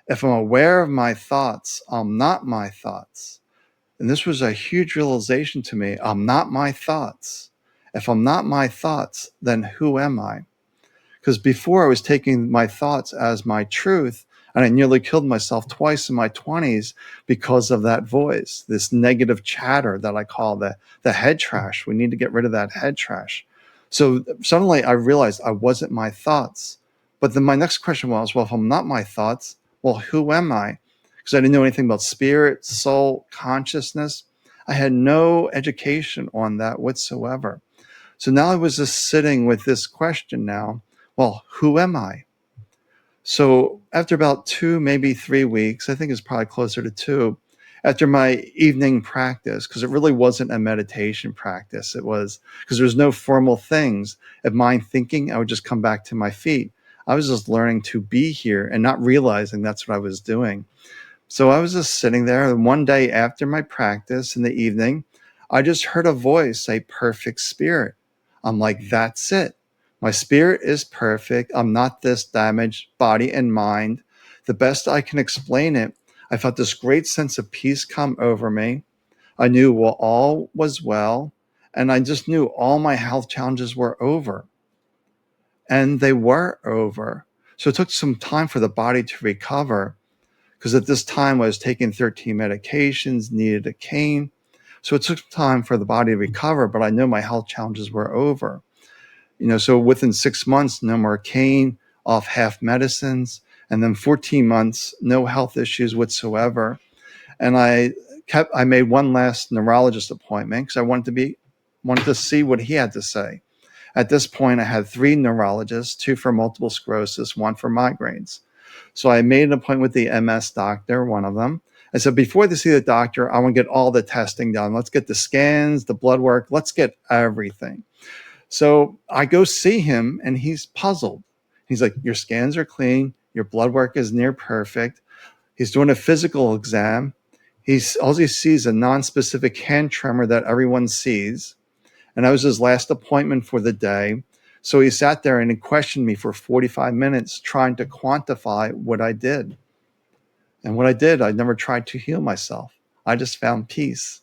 If I'm aware of my thoughts, I'm not my thoughts. And this was a huge realization to me. I'm not my thoughts. If I'm not my thoughts, then who am I? Because before I was taking my thoughts as my truth, and I nearly killed myself twice in my 20s because of that voice, this negative chatter that I call the head trash. We need to get rid of that head trash. So suddenly I realized I wasn't my thoughts. But then my next question was, well, if I'm not my thoughts, well, who am I? Because I didn't know anything about spirit, soul, consciousness. I had no education on that whatsoever. So now I was just sitting with this question now, well, who am I? So after about 2, maybe 3 weeks, I think it's probably closer to 2, after my evening practice, because it really wasn't a meditation practice. It was because there's no formal things of mind thinking. I would just come back to my feet. I was just learning to be here and not realizing that's what I was doing. So I was just sitting there, and one day after my practice in the evening, I just heard a voice say, perfect spirit. I'm like, that's it. My spirit is perfect. I'm not this damaged body and mind. The best I can explain it, I felt this great sense of peace come over me. I knew, well, all was well. And I just knew all my health challenges were over. And they were over. So it took some time for the body to recover, because at this time I was taking 13 medications, needed a cane. So it took time for the body to recover, but I know my health challenges were over. So within 6 months, no more cane, off half medicines, and then 14 months, no health issues whatsoever. And I made one last neurologist appointment because I wanted to see what he had to say. At this point, I had 3 neurologists, 2 for multiple sclerosis, 1 for migraines. So I made an appointment with the MS doctor, one of them. I said, before they see the doctor, I want to get all the testing done. Let's get the scans, the blood work. Let's get everything. So I go see him, and he's puzzled. He's like, your scans are clean. Your blood work is near perfect. He's doing a physical exam. All he sees a non-specific hand tremor that everyone sees. And that was his last appointment for the day. So he sat there and he questioned me for 45 minutes trying to quantify what I did. And what I did, I never tried to heal myself. I just found peace.